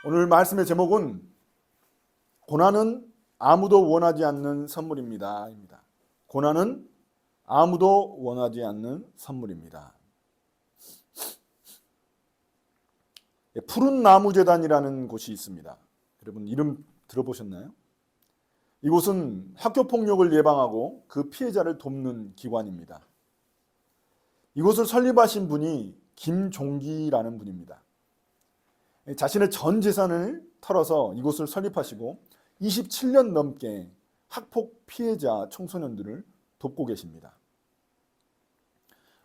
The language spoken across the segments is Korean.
오늘 말씀의 제목은 고난은 아무도 원하지 않는 선물입니다. 고난은 아무도 원하지 않는 선물입니다. 푸른 나무 재단이라는 곳이 있습니다. 여러분 이름 들어보셨나요? 이곳은 학교 폭력을 예방하고 그 피해자를 돕는 기관입니다. 이곳을 설립하신 분이 김종기라는 분입니다. 자신의 전 재산을 털어서 이곳을 설립하시고 27년 넘게 학폭 피해자 청소년들을 돕고 계십니다.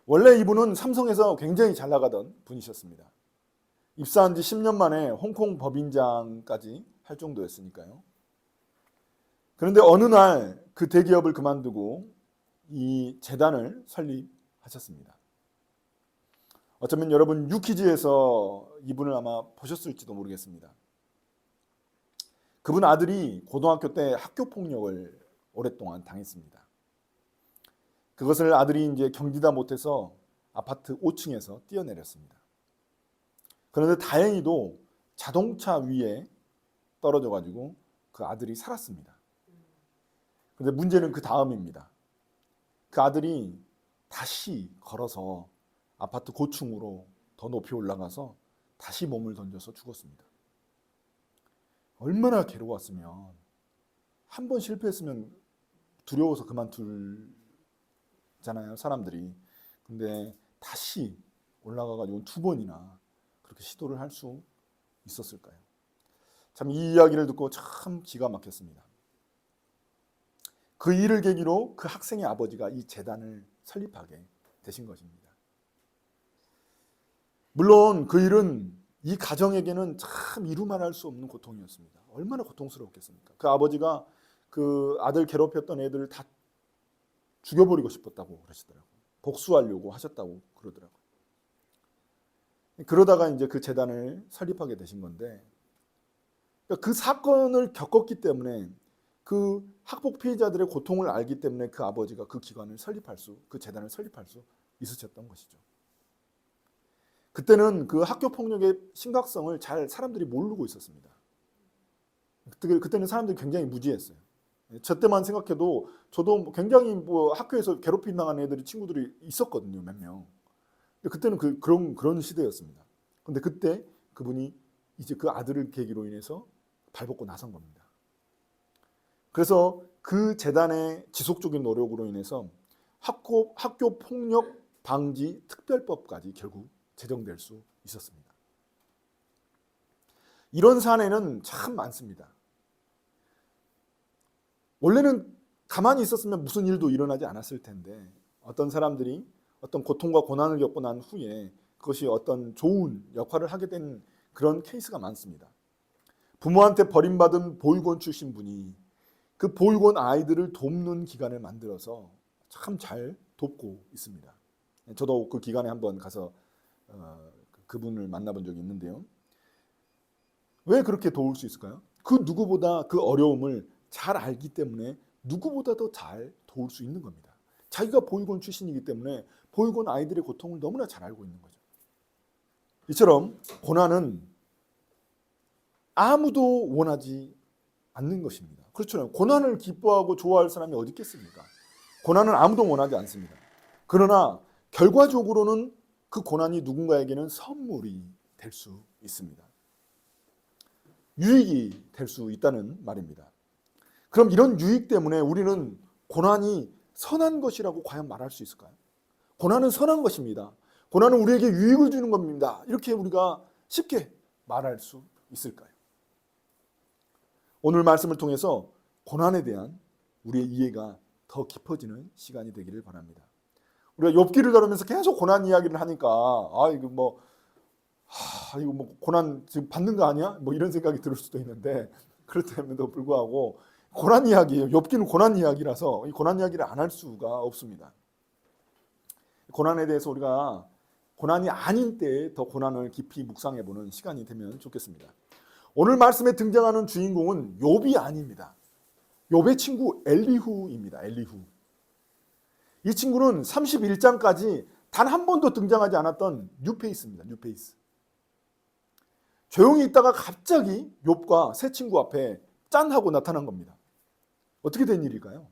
원래 이분은 삼성에서 굉장히 잘 나가던 분이셨습니다. 입사한 지 10년 만에 홍콩 법인장까지 할 정도였으니까요. 그런데 어느 날 그 대기업을 그만두고 이 재단을 설립하셨습니다. 어쩌면 여러분 유퀴즈에서 이분을 아마 보셨을지도 모르겠습니다. 그분 아들이 고등학교 때 학교 폭력을 오랫동안 당했습니다. 그것을 아들이 이제 견디다 못해서 아파트 5층에서 뛰어내렸습니다. 그런데 다행히도 자동차 위에 떨어져 가지고 그 아들이 살았습니다. 그런데 문제는 그 다음입니다. 그 아들이 다시 걸어서 아파트 고층으로 더 높이 올라가서 다시 몸을 던져서 죽었습니다. 얼마나 괴로웠으면, 한 번 실패했으면 두려워서 그만둘잖아요, 사람들이. 근데 다시 올라가가지고 2번이나 그렇게 시도를 할 수 있었을까요? 참 이 이야기를 듣고 참 기가 막혔습니다. 그 일을 계기로 그 학생의 아버지가 이 재단을 설립하게 되신 것입니다. 물론 그 일은 이 가정에게는 참 이루말할 수 없는 고통이었습니다. 얼마나 고통스러웠겠습니까? 그 아버지가 그 아들 괴롭혔던 애들을 다 죽여버리고 싶었다고 그러시더라고요. 복수하려고 하셨다고 그러더라고요. 그러다가 이제 그 재단을 설립하게 되신 건데, 그 사건을 겪었기 때문에 그 학폭 피해자들의 고통을 알기 때문에 그 아버지가 그 기관을 그 재단을 설립할 수 있으셨던 것이죠. 그때는 그 학교 폭력의 심각성을 잘 사람들이 모르고 있었습니다. 그때는 사람들이 굉장히 무지했어요. 저 때만 생각해도 저도 굉장히 학교에서 괴롭힘 당한 친구들이 있었거든요, 몇 명. 근데 그때는 그런 시대였습니다. 근데 그때 그분이 이제 그 아들을 계기로 인해서 발벗고 나선 겁니다. 그래서 그 재단의 지속적인 노력으로 인해서 학교 폭력 방지 특별법까지 결국 제정될 수 있었습니다. 이런 사례는 참 많습니다. 원래는 가만히 있었으면 무슨 일도 일어나지 않았을 텐데, 어떤 사람들이 어떤 고통과 고난을 겪고 난 후에 그것이 어떤 좋은 역할을 하게 된 그런 케이스가 많습니다. 부모한테 버림받은 보육원 출신 분이 그 보육원 아이들을 돕는 기관을 만들어서 참 잘 돕고 있습니다. 저도 그 기관에 한번 가서 그분을 만나본 적이 있는데요. 왜 그렇게 도울 수 있을까요? 그 누구보다 그 어려움을 잘 알기 때문에 누구보다도 잘 도울 수 있는 겁니다. 자기가 보육원 출신이기 때문에 보육원 아이들의 고통을 너무나 잘 알고 있는 거죠. 이처럼 고난은 아무도 원하지 않는 것입니다. 그렇죠. 고난을 기뻐하고 좋아할 사람이 어디 있겠습니까? 고난은 아무도 원하지 않습니다. 그러나 결과적으로는 그 고난이 누군가에게는 선물이 될 수 있습니다. 유익이 될 수 있다는 말입니다. 그럼 이런 유익 때문에 우리는 고난이 선한 것이라고 과연 말할 수 있을까요? 고난은 선한 것입니다. 고난은 우리에게 유익을 주는 겁니다. 이렇게 우리가 쉽게 말할 수 있을까요? 오늘 말씀을 통해서 고난에 대한 우리의 이해가 더 깊어지는 시간이 되기를 바랍니다. 우리가 욥기를 다루면서 계속 고난 이야기를 하니까 이거 고난 지금 받는 거 아니야? 이런 생각이 들 수도 있는데, 그렇다면도 불구하고 고난 이야기예요. 욥기는 고난 이야기라서 이 고난 이야기를 안 할 수가 없습니다. 고난에 대해서 우리가 고난이 아닌 때에 더 고난을 깊이 묵상해보는 시간이 되면 좋겠습니다. 오늘 말씀에 등장하는 주인공은 욥이 아닙니다. 욥의 친구 엘리후입니다. 엘리후. 이 친구는 31장까지 단 한 번도 등장하지 않았던 뉴페이스입니다. 뉴페이스. 조용히 있다가 갑자기 욥과 세 친구 앞에 짠 하고 나타난 겁니다. 어떻게 된 일일까요?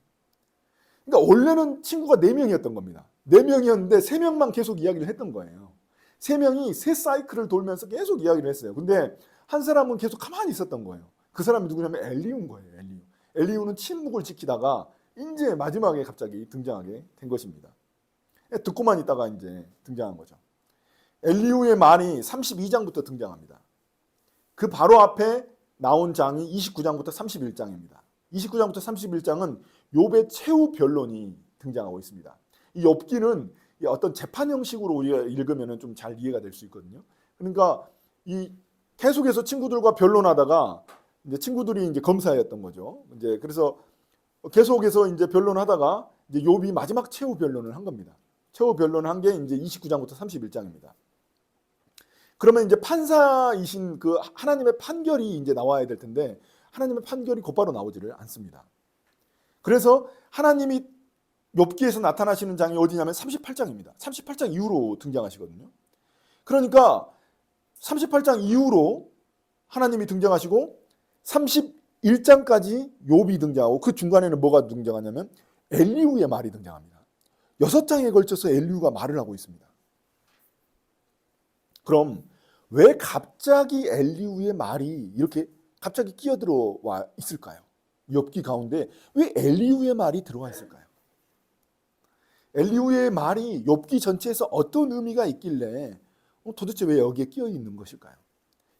그러니까 원래는 친구가 4명이었던 겁니다. 4명이었는데 3명만 계속 이야기를 했던 거예요. 3명이 세 사이클을 돌면서 계속 이야기를 했어요. 근데 한 사람은 계속 가만히 있었던 거예요. 그 사람이 누구냐면 엘리우인 거예요. 엘리우. 엘리우는 침묵을 지키다가 이제 마지막에 갑자기 등장하게 된 것입니다. 듣고만 있다가 이제 등장한 거죠. 엘리우의 말이 32장부터 등장합니다. 그 바로 앞에 나온 장이 29장부터 31장입니다. 29장부터 31장은 욥의 최후 변론이 등장하고 있습니다. 이 욥기는 어떤 재판 형식으로 우리가 읽으면 좀 잘 이해가 될 수 있거든요. 그러니까 이 계속해서 친구들과 변론하다가 이제 친구들이 이제 검사였던 거죠. 이제 그래서 계속해서 이제 변론하다가 이제 욥이 마지막 최후 변론을 한 겁니다. 최후 변론을 한 게 이제 29장부터 31장입니다. 그러면 이제 판사이신 그 하나님의 판결이 이제 나와야 될 텐데 하나님의 판결이 곧바로 나오지를 않습니다. 그래서 하나님이 욥기에서 나타나시는 장이 어디냐면 38장입니다. 38장 이후로 등장하시거든요. 그러니까 38장 이후로 하나님이 등장하시고 31장까지 욥이 등장하고 그 중간에는 뭐가 등장하냐면 엘리후의 말이 등장합니다. 6장에 걸쳐서 엘리후가 말을 하고 있습니다. 그럼 왜 갑자기 엘리후의 말이 이렇게 갑자기 끼어들어와 있을까요? 욥기 가운데 왜 엘리후의 말이 들어와 있을까요? 엘리후의 말이 욥기 전체에서 어떤 의미가 있길래 도대체 왜 여기에 끼어 있는 것일까요?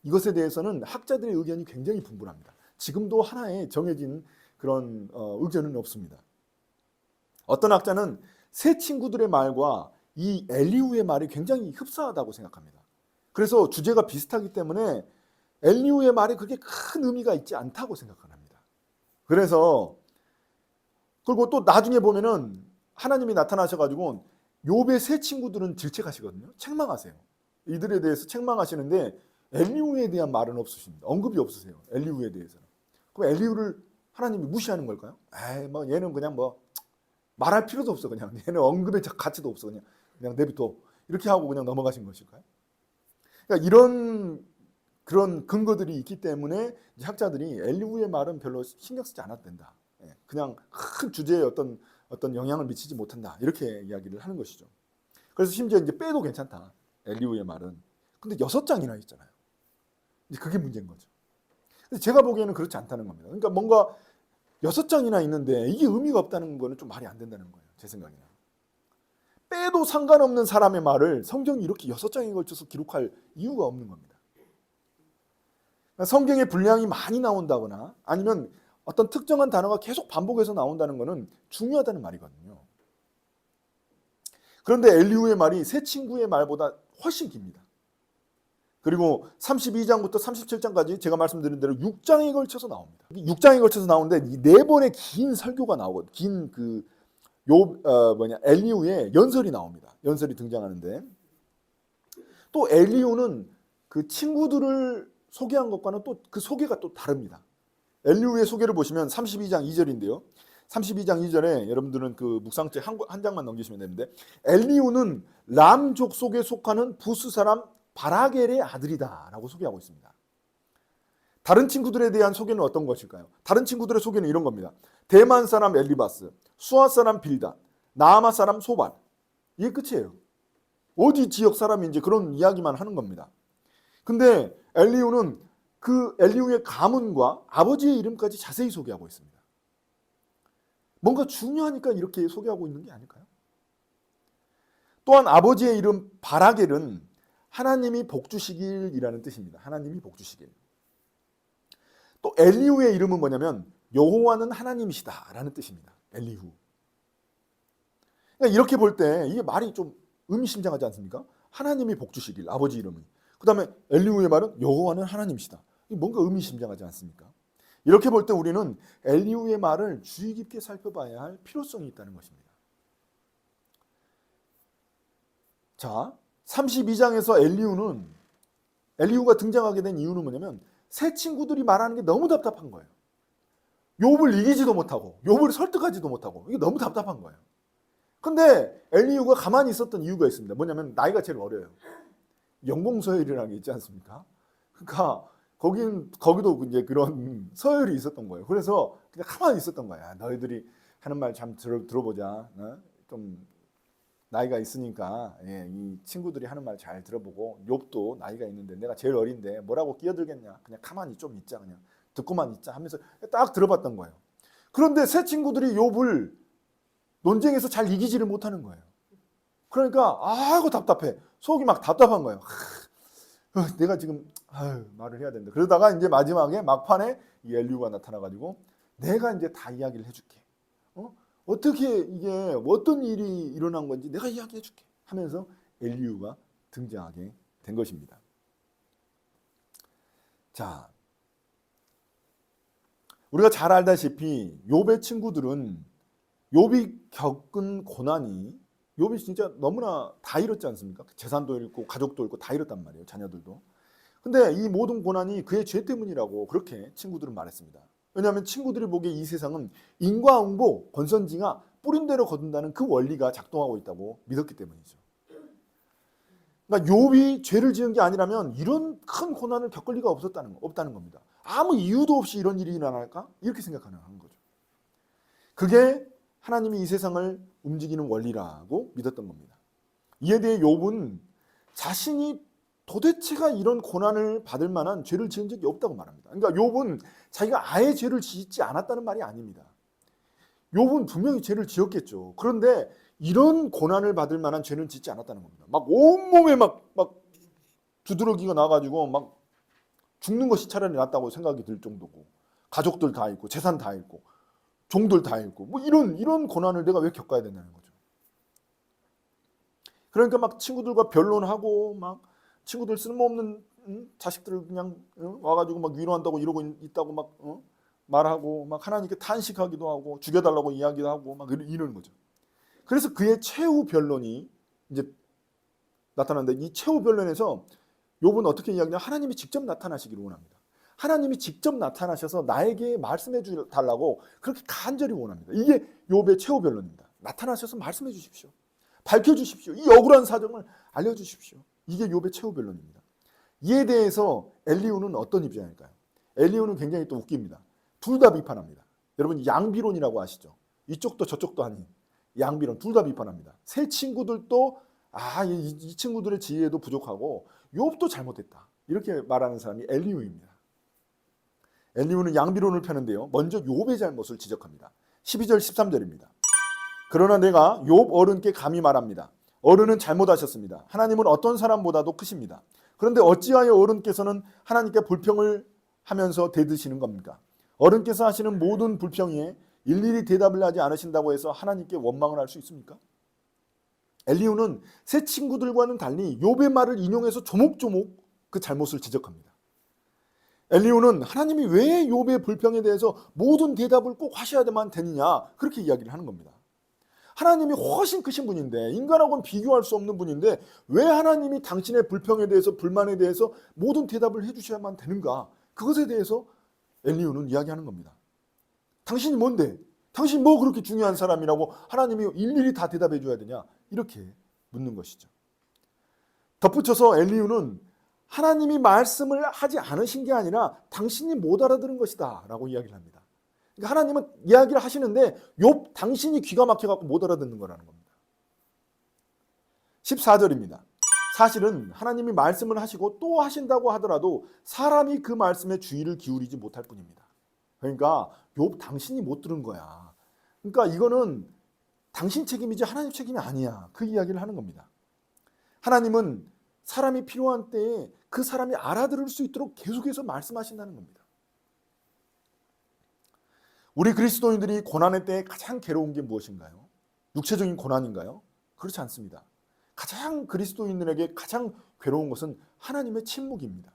이것에 대해서는 학자들의 의견이 굉장히 분분합니다. 지금도 하나의 정해진 그런 의견은 없습니다. 어떤 학자는 세 친구들의 말과 이 엘리후의 말이 굉장히 흡사하다고 생각합니다. 그래서 주제가 비슷하기 때문에 엘리후의 말이 그렇게 큰 의미가 있지 않다고 생각합니다. 그래서 그리고 또 나중에 보면은 하나님이 나타나셔가지고 욥의 세 친구들은 질책하시거든요. 책망하세요. 이들에 대해서 책망하시는데 엘리후에 대한 말은 없으십니다. 언급이 없으세요. 엘리후에 대해서는. 그럼 엘리후를 하나님이 무시하는 걸까요? 에이, 뭐 얘는 그냥 뭐 말할 필요도 없어. 그냥 얘는 언급의 가치도 없어. 그냥 내비둬. 이렇게 하고 그냥 넘어가신 것일까요? 그러니까 이런 그런 근거들이 있기 때문에 학자들이 엘리후의 말은 별로 신경 쓰지 않아도 된다. 그냥 큰 주제에 어떤 영향을 미치지 못한다. 이렇게 이야기를 하는 것이죠. 그래서 심지어 이제 빼도 괜찮다. 엘리후의 말은. 근데 6장이나 있잖아요. 이제 그게 문제인 거죠. 근데 제가 보기에는 그렇지 않다는 겁니다. 그러니까 뭔가 6장이나 있는데 이게 의미가 없다는 거는 좀 말이 안 된다는 거예요. 제 생각에는. 빼도 상관없는 사람의 말을 성경이 이렇게 6장에 걸쳐서 기록할 이유가 없는 겁니다. 그러니까 성경에 분량이 많이 나온다거나 아니면 어떤 특정한 단어가 계속 반복해서 나온다는 것은 중요하다는 말이거든요. 그런데 엘리후의 말이 세 친구의 말보다 훨씬 깁니다. 그리고 32장부터 37장까지 제가 말씀드린 대로 6장에 걸쳐서 나옵니다. 6장에 걸쳐서 나오는데 이 4번의 긴 설교가 나오거든요. 긴 엘리후의 연설이 나옵니다. 연설이 등장하는데 또 엘리후는 그 친구들을 소개한 것과는 또 그 소개가 또 다릅니다. 엘리후의 소개를 보시면 32장 2절인데요. 32장 2절에 여러분들은 그 묵상책 한 장만 넘기시면 되는데 엘리후는 람족 속에 속하는 부스 사람 바라겔의 아들이다 라고 소개하고 있습니다. 다른 친구들에 대한 소개는 어떤 것일까요? 다른 친구들의 소개는 이런 겁니다. 대만 사람 엘리바스, 수아 사람 빌닷, 나아마 사람 소발. 이게 끝이에요. 어디 지역 사람인지 그런 이야기만 하는 겁니다. 근데 엘리후는 그 엘리후의 가문과 아버지의 이름까지 자세히 소개하고 있습니다. 뭔가 중요하니까 이렇게 소개하고 있는 게 아닐까요? 또한 아버지의 이름 바라겔은 하나님이 복주시길이라는 뜻입니다. 하나님이 복주시길. 또 엘리후의 이름은 뭐냐면 여호와는 하나님이시다라는 뜻입니다. 엘리후. 그러니까 이렇게 볼 때 이게 말이 좀 의미심장하지 않습니까? 하나님이 복주시길, 아버지 이름이. 그 다음에 엘리후의 말은 여호와는 하나님이시다. 뭔가 의미심장하지 않습니까? 이렇게 볼 때 우리는 엘리후의 말을 주의 깊게 살펴봐야 할 필요성이 있다는 것입니다. 자, 32장에서 엘리후가 등장하게 된 이유는 뭐냐면 새 친구들이 말하는 게 너무 답답한 거예요. 욥을 이기지도 못하고 욥을 설득하지도 못하고 이게 너무 답답한 거예요. 근데 엘리후가 가만히 있었던 이유가 있습니다. 뭐냐면 나이가 제일 어려요. 영봉서열이라는 게 있지 않습니까? 그러니까 거기도 이제 그런 서열이 있었던 거예요. 그래서 그냥 가만히 있었던 거야. 너희들이 하는 말 참 들어보자. 좀 나이가 있으니까 이 친구들이 하는 말 잘 들어보고 욥도 나이가 있는데 내가 제일 어린데 뭐라고 끼어들겠냐. 그냥 가만히 좀 있자. 그냥 듣고만 있자 하면서 딱 들어봤던 거예요. 그런데 새 친구들이 욥을 논쟁에서 잘 이기지를 못하는 거예요. 그러니까 아이고 답답해. 속이 막 답답한 거예요. 내가 지금 말을 해야 된다. 그러다가 이제 마지막에 막판에 이 엘리후가 나타나가지고 내가 이제 다 이야기를 해줄게. 어떻게 이게 어떤 일이 일어난 건지 내가 이야기해줄게 하면서 엘리후가 등장하게 된 것입니다. 자, 우리가 잘 알다시피 욥의 친구들은 욥이 겪은 고난이 욥이 진짜 너무나 다 잃었지 않습니까? 재산도 잃고 가족도 잃고 다 잃었단 말이에요. 자녀들도. 근데 이 모든 고난이 그의 죄 때문이라고 그렇게 친구들은 말했습니다. 왜냐하면 친구들이 보기에 이 세상은 인과응보, 권선징악, 뿌린 대로 거둔다는 그 원리가 작동하고 있다고 믿었기 때문이죠. 그러니까 욥이 죄를 지은 게 아니라면 이런 큰 고난을 겪을 리가 없다는 겁니다. 아무 이유도 없이 이런 일이 일어날까? 이렇게 생각하는 거죠. 그게 하나님이 이 세상을 움직이는 원리라고 믿었던 겁니다. 이에 대해 욥은 자신이 도대체가 이런 고난을 받을 만한 죄를 지은 적이 없다고 말합니다. 그러니까 욥은 자기가 아예 죄를 짓지 않았다는 말이 아닙니다. 욥은 분명히 죄를 지었겠죠. 그런데 이런 고난을 받을 만한 죄는 짓지 않았다는 겁니다. 막 온몸에 막 두드러기가 나가지고 막 죽는 것이 차라리 낫다고 생각이 들 정도고 가족들 다 잃고 재산 다 잃고 종들 다 잃고 뭐 이런 고난을 내가 왜 겪어야 된다는 거죠. 그러니까 막 친구들과 변론하고 막 친구들 쓸모없는 자식들을 그냥 와가지고 막 위로한다고 이러고 있다고 막 말하고 막 하나님께 탄식하기도 하고 죽여달라고 이야기도 하고 막 이러는 거죠. 그래서 그의 최후 변론이 이제 나타났는데 이 최후 변론에서 욥은 어떻게 이야기하냐? 하나님이 직접 나타나시기를 원합니다. 하나님이 직접 나타나셔서 나에게 말씀해 달라고 그렇게 간절히 원합니다. 이게 욥의 최후 변론입니다. 나타나셔서 말씀해 주십시오. 밝혀 주십시오. 이 억울한 사정을 알려 주십시오. 이게 욥의 최후 변론입니다. 이에 대해서 엘리후는 어떤 입장일까요? 엘리후는 굉장히 또 웃깁니다. 둘 다 비판합니다. 여러분 양비론이라고 아시죠? 이쪽도 저쪽도 아닌 양비론 둘 다 비판합니다. 새 친구들도 이 친구들의 지혜도 부족하고 욥도 잘못했다. 이렇게 말하는 사람이 엘리후입니다. 엘리후는 양비론을 펴는데요. 먼저 욥의 잘못을 지적합니다. 12절 13절입니다. 그러나 내가 욥 어른께 감히 말합니다. 어른은 잘못하셨습니다. 하나님은 어떤 사람보다도 크십니다. 그런데 어찌하여 어른께서는 하나님께 불평을 하면서 대드시는 겁니까? 어른께서 하시는 모든 불평에 일일이 대답을 하지 않으신다고 해서 하나님께 원망을 할 수 있습니까? 엘리후는 새 친구들과는 달리 욥의 말을 인용해서 조목조목 그 잘못을 지적합니다. 엘리후는 하나님이 왜 욥의 불평에 대해서 모든 대답을 꼭 하셔야만 되느냐 그렇게 이야기를 하는 겁니다. 하나님이 훨씬 크신 분인데 인간하고는 비교할 수 없는 분인데 왜 하나님이 당신의 불평에 대해서 불만에 대해서 모든 대답을 해주셔야만 되는가? 그것에 대해서 엘리후는 이야기하는 겁니다. 당신이 뭔데? 당신 뭐 그렇게 중요한 사람이라고 하나님이 일일이 다 대답해 줘야 되냐? 이렇게 묻는 것이죠. 덧붙여서 엘리후는 하나님이 말씀을 하지 않으신 게 아니라 당신이 못 알아들은 것이다 라고 이야기를 합니다. 그러니까 하나님은 이야기를 하시는데 욥 당신이 귀가 막혀갖고 못 알아듣는 거라는 겁니다. 14절입니다. 사실은 하나님이 말씀을 하시고 또 하신다고 하더라도 사람이 그 말씀에 주의를 기울이지 못할 뿐입니다. 그러니까 욥 당신이 못 들은 거야. 그러니까 이거는 당신 책임이지 하나님 책임이 아니야. 그 이야기를 하는 겁니다. 하나님은 사람이 필요한 때에 그 사람이 알아들을 수 있도록 계속해서 말씀하신다는 겁니다. 우리 그리스도인들이 고난의 때에 가장 괴로운 게 무엇인가요? 육체적인 고난인가요? 그렇지 않습니다. 가장 그리스도인들에게 가장 괴로운 것은 하나님의 침묵입니다.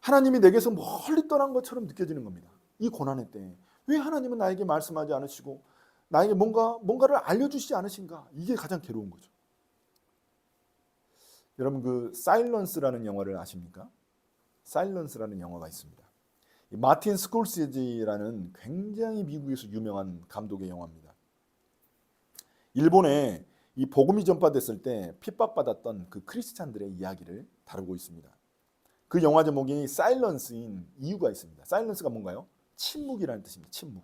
하나님이 내게서 멀리 떠난 것처럼 느껴지는 겁니다. 이 고난의 때에 왜 하나님은 나에게 말씀하지 않으시고 나에게 뭔가를 알려주시지 않으신가? 이게 가장 괴로운 거죠. 여러분 그 사일런스라는 영화를 아십니까? 사일런스라는 영화가 있습니다. 마틴 스콜세지라는 굉장히 미국에서 유명한 감독의 영화입니다. 일본에 이 복음이 전파됐을 때 핍박받았던 그 크리스찬들의 이야기를 다루고 있습니다. 그 영화 제목이 사일런스인 이유가 있습니다. 사일런스가 뭔가요? 침묵이라는 뜻입니다. 침묵.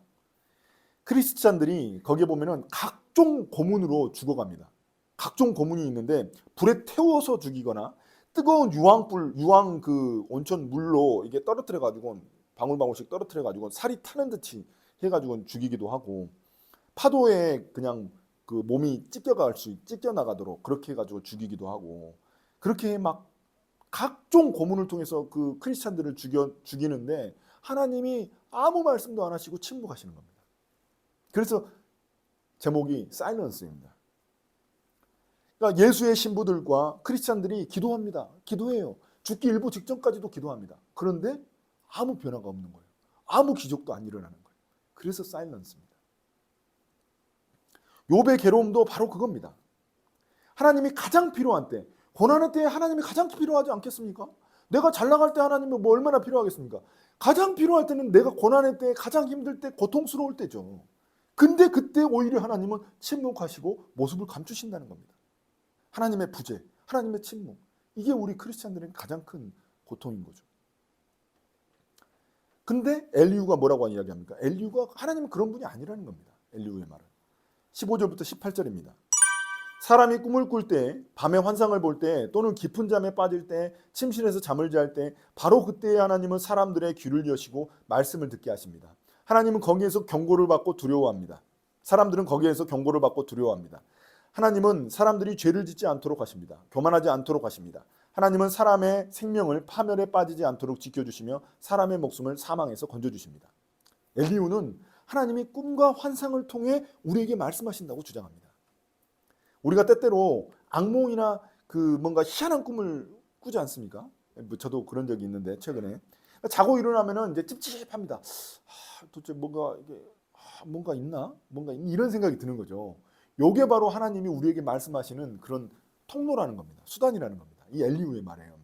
크리스찬들이 거기에 보면은 각종 고문으로 죽어갑니다. 각종 고문이 있는데 불에 태워서 죽이거나 뜨거운 유황 그 온천 물로 이게 떨어뜨려 가지고 방울방울씩 떨어뜨려 가지고 살이 타는 듯이 해 가지고 죽이기도 하고 파도에 그냥 그 몸이 찢겨 나가도록 그렇게 해 가지고 죽이기도 하고 그렇게 막 각종 고문을 통해서 그 크리스찬들을 죽이는데 하나님이 아무 말씀도 안 하시고 침묵하시는 겁니다. 그래서 제목이 사일런스입니다. 그러니까 예수의 신부들과 크리스찬들이 기도합니다. 기도해요. 죽기 일부 직전까지도 기도합니다. 그런데 아무 변화가 없는 거예요. 아무 기적도 안 일어나는 거예요. 그래서 사일런스입니다. 욥의 괴로움도 바로 그겁니다. 하나님이 가장 필요한 때, 고난의 때에 하나님이 가장 필요하지 않겠습니까? 내가 잘 나갈 때 하나님이 뭐 얼마나 필요하겠습니까? 가장 필요할 때는 내가 고난의 때, 가장 힘들 때, 고통스러울 때죠. 근데 그때 오히려 하나님은 침묵하시고 모습을 감추신다는 겁니다. 하나님의 부재, 하나님의 침묵. 이게 우리 크리스찬들은 가장 큰 고통인 거죠. 근데 엘리후가 뭐라고 이야기합니까? 엘리후가 하나님은 그런 분이 아니라는 겁니다. 엘리후의 말은. 15절부터 18절입니다. 사람이 꿈을 꿀 때, 밤에 환상을 볼 때, 또는 깊은 잠에 빠질 때, 침실에서 잠을 잘 때, 바로 그때에 하나님은 사람들의 귀를 여시고 말씀을 듣게 하십니다. 하나님은 거기에서 경고를 받고 두려워합니다. 사람들은 거기에서 경고를 받고 두려워합니다. 하나님은 사람들이 죄를 짓지 않도록 하십니다. 교만하지 않도록 하십니다. 하나님은 사람의 생명을 파멸에 빠지지 않도록 지켜주시며 사람의 목숨을 사망에서 건져주십니다. 엘리후는 하나님이 꿈과 환상을 통해 우리에게 말씀하신다고 주장합니다. 우리가 때때로 악몽이나 그 뭔가 희한한 꿈을 꾸지 않습니까? 저도 그런 적이 있는데 최근에 자고 일어나면은 이제 찝찝합니다. 도대체 뭔가 있나? 이런 생각이 드는 거죠. 요게 바로 하나님이 우리에게 말씀하시는 그런 통로라는 겁니다. 수단이라는 겁니다. 이 엘리후의 말이에요.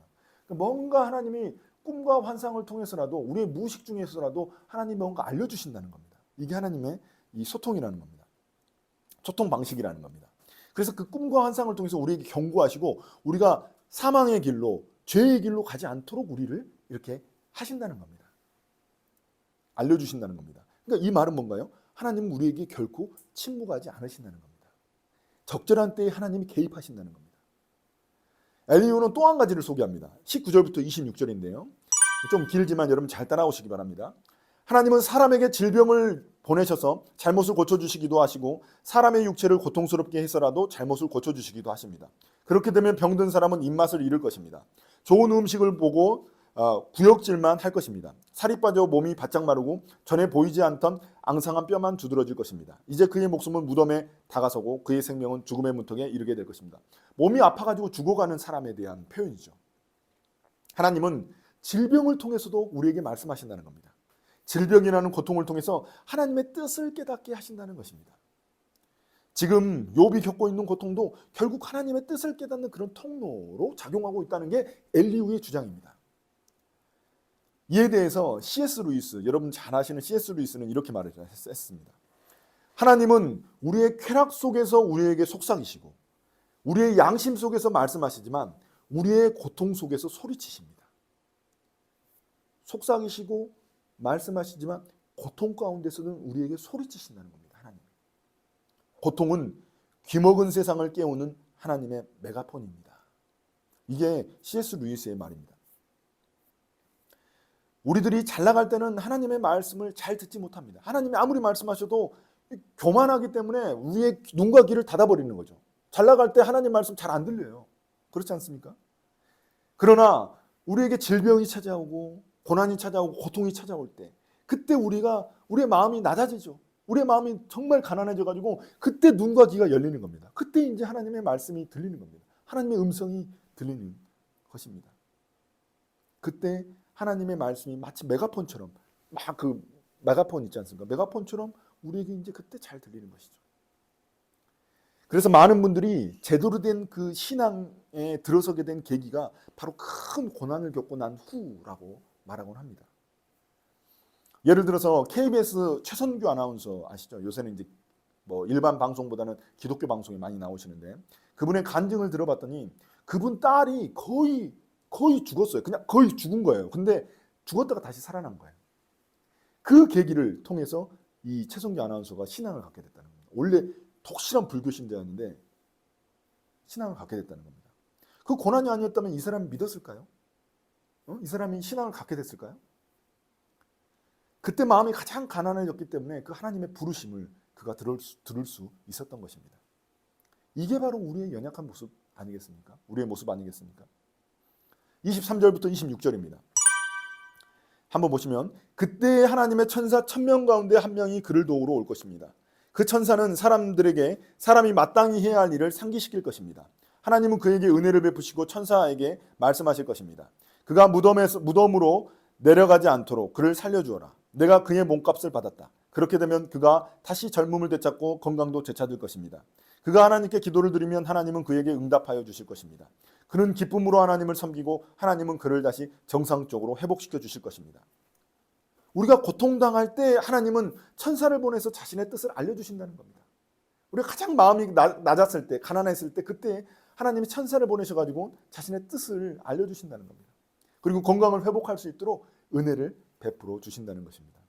뭔가 하나님이 꿈과 환상을 통해서라도 우리의 무의식 중에서라도 하나님이 뭔가 알려주신다는 겁니다. 이게 하나님의 이 소통이라는 겁니다. 소통 방식이라는 겁니다. 그래서 그 꿈과 환상을 통해서 우리에게 경고하시고 우리가 사망의 길로 죄의 길로 가지 않도록 우리를 이렇게 하신다는 겁니다. 알려주신다는 겁니다. 그러니까 이 말은 뭔가요? 하나님은 우리에게 결코 침묵하지 않으신다는 겁니다. 적절한 때에 하나님이 개입하신다는 겁니다. 엘리후는 또 한 가지를 소개합니다. 19절부터 26절인데요. 좀 길지만 여러분 잘 따라오시기 바랍니다. 하나님은 사람에게 질병을 보내셔서 잘못을 고쳐주시기도 하시고 사람의 육체를 고통스럽게 해서라도 잘못을 고쳐주시기도 하십니다. 그렇게 되면 병든 사람은 입맛을 잃을 것입니다. 좋은 음식을 보고 구역질만 할 것입니다. 살이 빠져 몸이 바짝 마르고 전에 보이지 않던 앙상한 뼈만 두드러질 것입니다. 이제 그의 목숨은 무덤에 다가서고 그의 생명은 죽음의 문턱에 이르게 될 것입니다. 몸이 아파가지고 죽어가는 사람에 대한 표현이죠. 하나님은 질병을 통해서도 우리에게 말씀하신다는 겁니다. 질병이라는 고통을 통해서 하나님의 뜻을 깨닫게 하신다는 것입니다. 지금 욥이 겪고 있는 고통도 결국 하나님의 뜻을 깨닫는 그런 통로로 작용하고 있다는 게 엘리후의 주장입니다. 이에 대해서 C.S. 루이스, 여러분 잘 아시는 C.S. 루이스는 이렇게 말했습니다. 하나님은 우리의 쾌락 속에서 우리에게 속삭이시고 우리의 양심 속에서 말씀하시지만 우리의 고통 속에서 소리치십니다. 속삭이시고 말씀하시지만 고통 가운데서는 우리에게 소리치신다는 겁니다. 하나님. 고통은 귀먹은 세상을 깨우는 하나님의 메가폰입니다. 이게 C.S. 루이스의 말입니다. 우리들이 잘 나갈 때는 하나님의 말씀을 잘 듣지 못합니다. 하나님이 아무리 말씀하셔도 교만하기 때문에 우리의 눈과 귀를 닫아버리는 거죠. 잘 나갈 때 하나님 말씀 잘 안 들려요. 그렇지 않습니까? 그러나 우리에게 질병이 찾아오고 고난이 찾아오고 고통이 찾아올 때 그때 우리의 마음이 낮아지죠. 우리의 마음이 정말 가난해져가지고 그때 눈과 귀가 열리는 겁니다. 그때 이제 하나님의 말씀이 들리는 겁니다. 하나님의 음성이 들리는 것입니다. 그때 하나님의 말씀이 마치 메가폰처럼 막 그 메가폰 있지 않습니까? 메가폰처럼 우리에게 이제 그때 잘 들리는 것이죠. 그래서 많은 분들이 제대로 된 그 신앙에 들어서게 된 계기가 바로 큰 고난을 겪고 난 후라고 말하곤 합니다. 예를 들어서 KBS 최선규 아나운서 아시죠? 요새는 이제 뭐 일반 방송보다는 기독교 방송에 많이 나오시는데 그분의 간증을 들어봤더니 그분 딸이 거의 거의 죽었어요. 그냥 거의 죽은 거예요. 근데 죽었다가 다시 살아난 거예요. 그 계기를 통해서 이 최성기 아나운서가 신앙을 갖게 됐다는 겁니다. 원래 독실한 불교 신자였는데 신앙을 갖게 됐다는 겁니다. 그 고난이 아니었다면 이 사람이 믿었을까요? 이 사람이 신앙을 갖게 됐을까요? 그때 마음이 가장 가난해졌기 때문에 그 하나님의 부르심을 그가 들을 수 있었던 것입니다. 이게 바로 우리의 연약한 모습 아니겠습니까? 우리의 모습 아니겠습니까? 23절부터 26절입니다. 한번 보시면 그때 하나님의 천사 1000명 가운데 한 명이 그를 도우러 올 것입니다. 그 천사는 사람들에게 사람이 마땅히 해야 할 일을 상기시킬 것입니다. 하나님은 그에게 은혜를 베푸시고 천사에게 말씀하실 것입니다. 그가 무덤으로 내려가지 않도록 그를 살려주어라. 내가 그의 몸값을 받았다. 그렇게 되면 그가 다시 젊음을 되찾고 건강도 되찾을 것입니다. 그가 하나님께 기도를 드리면 하나님은 그에게 응답하여 주실 것입니다. 그는 기쁨으로 하나님을 섬기고 하나님은 그를 다시 정상적으로 회복시켜 주실 것입니다. 우리가 고통당할 때 하나님은 천사를 보내서 자신의 뜻을 알려주신다는 겁니다. 우리가 가장 마음이 낮았을 때, 가난했을 때 그때 하나님이 천사를 보내셔가지고 자신의 뜻을 알려주신다는 겁니다. 그리고 건강을 회복할 수 있도록 은혜를 베풀어 주신다는 것입니다.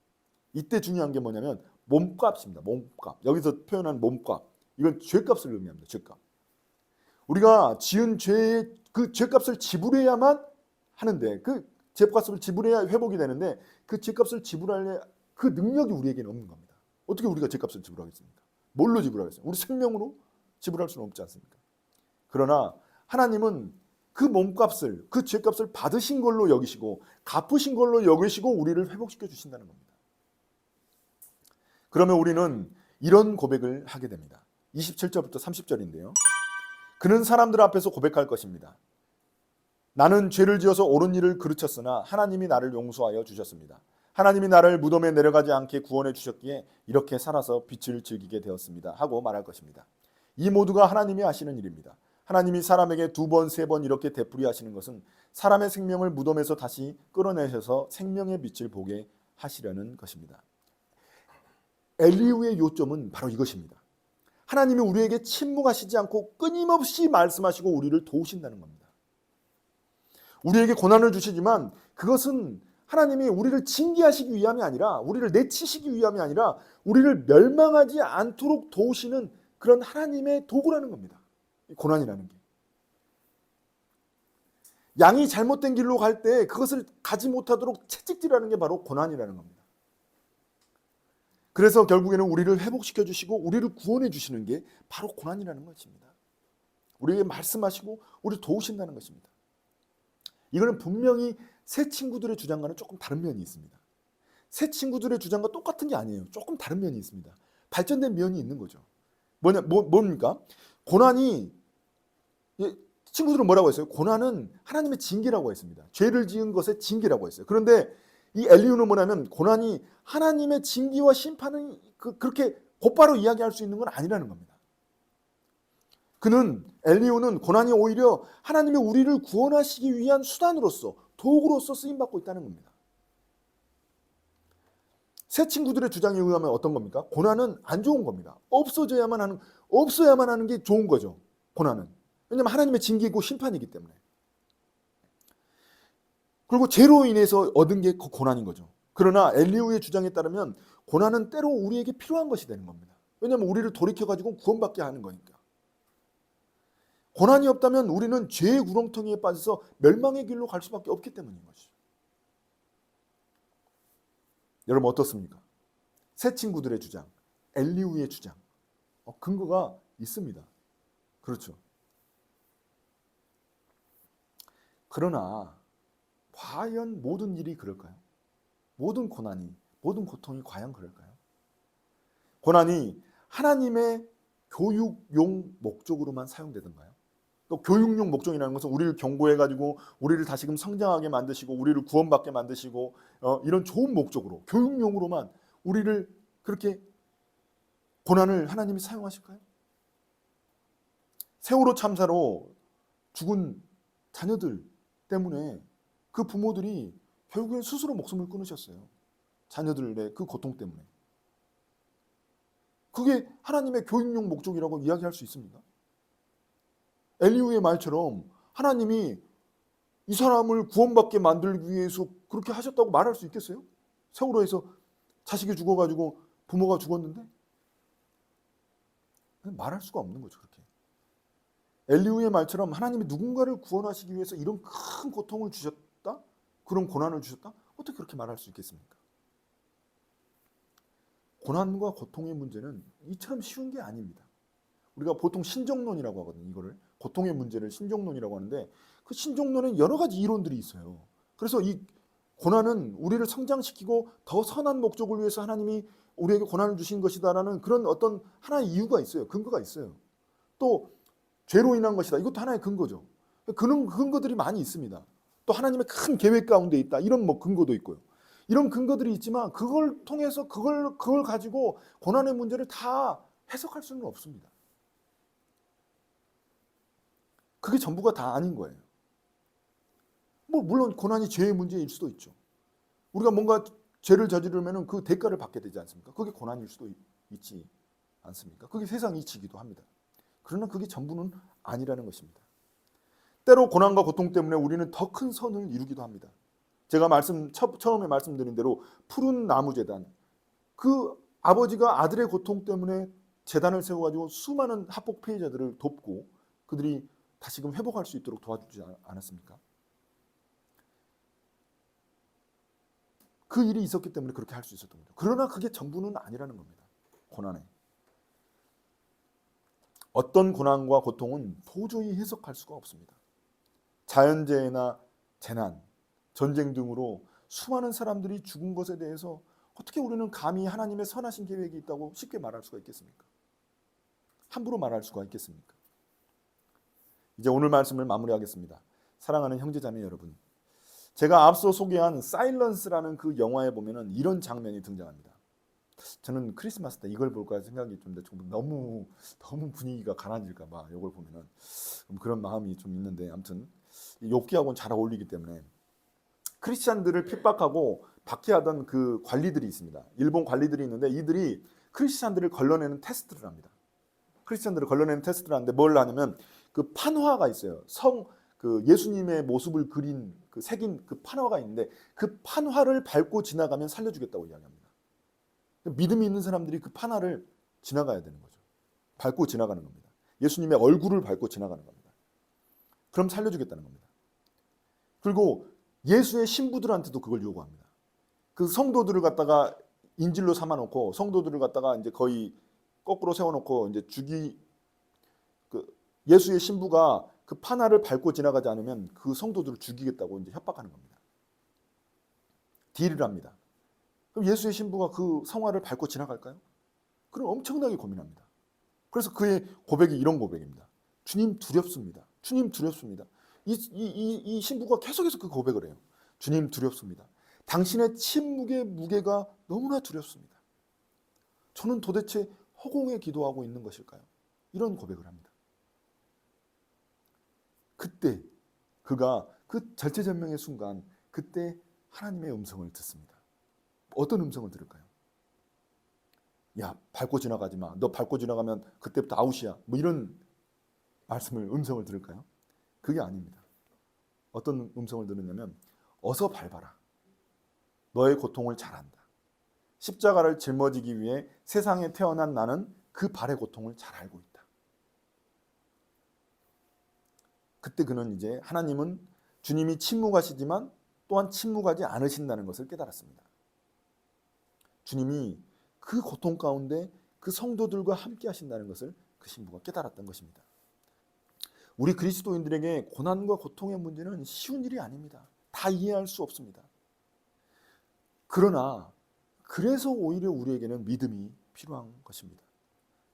이때 중요한 게 뭐냐면 몸값입니다. 몸값. 여기서 표현한 몸값. 이건 죄값을 의미합니다. 죄값. 우리가 지은 죄의 그 죄값을 지불해야만 하는데 그 죄값을 지불해야 회복이 되는데 그 죄값을 지불할 그 능력이 우리에게는 없는 겁니다. 어떻게 우리가 죄값을 지불하겠습니까? 뭘로 지불하겠습니까? 우리 생명으로 지불할 수는 없지 않습니까? 그러나 하나님은 그 몸값을 그 죄값을 받으신 걸로 여기시고 갚으신 걸로 여기시고 우리를 회복시켜 주신다는 겁니다. 그러면 우리는 이런 고백을 하게 됩니다. 27절부터 30절인데요. 그는 사람들 앞에서 고백할 것입니다. 나는 죄를 지어서 옳은 일을 그르쳤으나 하나님이 나를 용서하여 주셨습니다. 하나님이 나를 무덤에 내려가지 않게 구원해 주셨기에 이렇게 살아서 빛을 즐기게 되었습니다. 하고 말할 것입니다. 이 모두가 하나님이 하시는 일입니다. 하나님이 사람에게 2번, 3번 이렇게 되풀이 하시는 것은 사람의 생명을 무덤에서 다시 끌어내셔서 생명의 빛을 보게 하시려는 것입니다. 엘리후의 요점은 바로 이것입니다. 하나님이 우리에게 침묵하시지 않고 끊임없이 말씀하시고 우리를 도우신다는 겁니다. 우리에게 고난을 주시지만 그것은 하나님이 우리를 징계하시기 위함이 아니라 우리를 내치시기 위함이 아니라 우리를 멸망하지 않도록 도우시는 그런 하나님의 도구라는 겁니다. 고난이라는 게. 양이 잘못된 길로 갈 때 그것을 가지 못하도록 채찍질하는 게 바로 고난이라는 겁니다. 그래서 결국에는 우리를 회복시켜 주시고 우리를 구원해 주시는 게 바로 고난이라는 것입니다. 우리에게 말씀하시고 우리를 도우신다는 것입니다. 이거는 분명히 새 친구들의 주장과는 조금 다른 면이 있습니다. 새 친구들의 주장과 똑같은 게 아니에요. 조금 다른 면이 있습니다. 발전된 면이 있는 거죠. 뭡니까? 고난이, 친구들은 뭐라고 했어요? 고난은 하나님의 징계라고 했습니다. 죄를 지은 것의 징계라고 했어요. 그런데 이 엘리후는 뭐냐면 고난이 하나님의 징계와 심판은 그렇게 곧바로 이야기할 수 있는 건 아니라는 겁니다. 엘리후는 고난이 오히려 하나님이 우리를 구원하시기 위한 수단으로서 도구로서 쓰임받고 있다는 겁니다. 새 친구들의 주장에 의하면 어떤 겁니까? 고난은 안 좋은 겁니다. 없어야만 하는 게 좋은 거죠. 고난은. 왜냐하면 하나님의 징계이고 심판이기 때문에. 그리고 죄로 인해서 얻은 게 그 고난인 거죠. 그러나 엘리후의 주장에 따르면 고난은 때로 우리에게 필요한 것이 되는 겁니다. 왜냐하면 우리를 돌이켜가지고 구원받게 하는 거니까. 고난이 없다면 우리는 죄의 구렁텅이에 빠져서 멸망의 길로 갈 수밖에 없기 때문인 것이죠. 여러분 어떻습니까? 새 친구들의 주장, 엘리후의 주장, 근거가 있습니다. 그렇죠. 그러나 과연 모든 일이 그럴까요? 모든 고난이, 모든 고통이 과연 그럴까요? 고난이 하나님의 교육용 목적으로만 사용되던가요? 또 교육용 목적이라는 것은 우리를 경고해가지고 우리를 다시금 성장하게 만드시고 우리를 구원받게 만드시고 이런 좋은 목적으로 교육용으로만 우리를 그렇게 고난을 하나님이 사용하실까요? 세월호 참사로 죽은 자녀들 때문에 그 부모들이 결국엔 스스로 목숨을 끊으셨어요. 자녀들의 그 고통 때문에. 그게 하나님의 교육용 목적이라고 이야기할 수 있습니다. 엘리후의 말처럼 하나님이 이 사람을 구원받게 만들기 위해서 그렇게 하셨다고 말할 수 있겠어요? 세월호에서 자식이 죽어가지고 부모가 죽었는데 말할 수가 없는 거죠. 그렇게 엘리후의 말처럼 하나님이 누군가를 구원하시기 위해서 이런 큰 고통을 주셨다? 그런 고난을 주셨다? 어떻게 그렇게 말할 수 있겠습니까? 고난과 고통의 문제는 이처럼 쉬운 게 아닙니다. 우리가 보통 신정론이라고 하거든요. 이거를 고통의 문제를 신정론이라고 하는데 그 신정론에 여러 가지 이론들이 있어요. 그래서 이 고난은 우리를 성장시키고 더 선한 목적을 위해서 하나님이 우리에게 고난을 주신 것이다라는 그런 어떤 하나의 이유가 있어요. 근거가 있어요. 또 죄로 인한 것이다. 이것도 하나의 근거죠. 그런 근거들이 많이 있습니다. 또 하나님의 큰 계획 가운데 있다. 이런 뭐 근거도 있고요. 이런 근거들이 있지만 그걸 통해서 그걸 가지고 고난의 문제를 다 해석할 수는 없습니다. 그게 전부가 다 아닌 거예요. 뭐 물론 고난이 죄의 문제일 수도 있죠. 우리가 뭔가 죄를 저지르면 그 대가를 받게 되지 않습니까? 그게 고난일 수도 있지 않습니까? 그게 세상 이치이기도 합니다. 그러나 그게 전부는 아니라는 것입니다. 때로 고난과 고통 때문에 우리는 더 큰 선을 이루기도 합니다. 제가 처음에 말씀드린 대로 푸른 나무 재단, 그 아버지가 아들의 고통 때문에 재단을 세워가지고 수많은 학폭 피해자들을 돕고 그들이 다시금 회복할 수 있도록 도와주지 않았습니까? 그 일이 있었기 때문에 그렇게 할 수 있었던 거죠. 그러나 그게 전부는 아니라는 겁니다. 고난에. 어떤 고난과 고통은 도저히 해석할 수가 없습니다. 자연재해나 재난, 전쟁 등으로 수많은 사람들이 죽은 것에 대해서 어떻게 우리는 감히 하나님의 선하신 계획이 있다고 쉽게 말할 수가 있겠습니까? 함부로 말할 수가 있겠습니까? 이제 오늘 말씀을 마무리하겠습니다. 사랑하는 형제자매 여러분, 제가 앞서 소개한 사일런스라는 그 영화에 보면은 이런 장면이 등장합니다. 저는 크리스마스 때 이걸 볼까 생각이 좀 너무 분위기가 가라앉을까 봐 이걸 보면은 그런 마음이 좀 있는데 아무튼 욥기하고는 잘 어울리기 때문에 크리스찬들을 핍박하고 박해하던 그 관리들이 있습니다. 일본 관리들이 있는데 이들이 크리스찬들을 걸러내는 테스트를 합니다. 크리스찬들을 걸러내는 테스트를 하는데 뭘 하냐면 그 판화가 있어요. 그 예수님의 모습을 그린 그 새긴 그 판화가 있는데 그 판화를 밟고 지나가면 살려주겠다고 이야기합니다. 믿음이 있는 사람들이 그 판화를 지나가야 되는 거죠. 밟고 지나가는 겁니다. 예수님의 얼굴을 밟고 지나가는 겁니다. 그럼 살려주겠다는 겁니다. 그리고 예수의 신부들한테도 그걸 요구합니다. 그 성도들을 갖다가 인질로 삼아놓고 성도들을 갖다가 이제 거의 거꾸로 세워놓고 이제 그 예수의 신부가 그 판화를 밟고 지나가지 않으면 그 성도들을 죽이겠다고 이제 협박하는 겁니다. 딜을 합니다. 그럼 예수의 신부가 그 성화를 밟고 지나갈까요? 그럼 엄청나게 고민합니다. 그래서 그의 고백이 이런 고백입니다. 주님 두렵습니다. 주님 두렵습니다. 이 신부가 계속해서 그 고백을 해요. 주님 두렵습니다. 당신의 침묵의 무게가 너무나 두렵습니다. 저는 도대체 허공에 기도하고 있는 것일까요? 이런 고백을 합니다. 그때 그가 그 절체절명의 순간 그때 하나님의 음성을 듣습니다. 어떤 음성을 들을까요? 야, 밟고 지나가지 마. 너 밟고 지나가면 그때부터 아웃이야. 뭐 이런 음성을 들을까요? 그게 아닙니다. 어떤 음성을 들으냐면 어서 밟아라. 너의 고통을 잘 안다. 십자가를 짊어지기 위해 세상에 태어난 나는 그 발의 고통을 잘 알고 있다. 그때 그는 이제 하나님은 주님이 침묵하시지만 또한 침묵하지 않으신다는 것을 깨달았습니다. 주님이 그 고통 가운데 그 성도들과 함께 하신다는 것을 그 신부가 깨달았던 것입니다. 우리 그리스도인들에게 고난과 고통의 문제는 쉬운 일이 아닙니다. 다 이해할 수 없습니다. 그러나 그래서 오히려 우리에게는 믿음이 필요한 것입니다.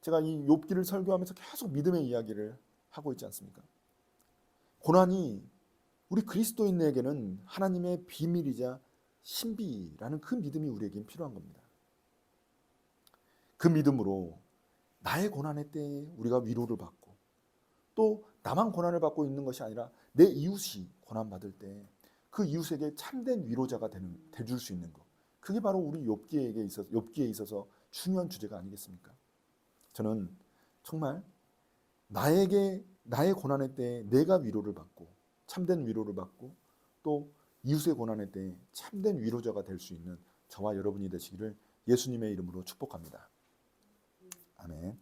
제가 이 욥기를 설교하면서 계속 믿음의 이야기를 하고 있지 않습니까? 고난이 우리 그리스도인에게는 하나님의 비밀이자 신비라는 그 믿음이 우리에겐 필요한 겁니다. 그 믿음으로 나의 고난의 때에 우리가 위로를 받고 또 나만 고난을 받고 있는 것이 아니라 내 이웃이 고난받을 때 그 이웃에게 참된 위로자가 돼줄 수 있는 것, 그게 바로 우리 욥기에 있어서 중요한 주제가 아니겠습니까? 저는 정말 나의 고난의 때에 내가 위로를 받고 참된 위로를 받고 또 이웃의 고난의 때에 참된 위로자가 될 수 있는 저와 여러분이 되시기를 예수님의 이름으로 축복합니다. 아멘.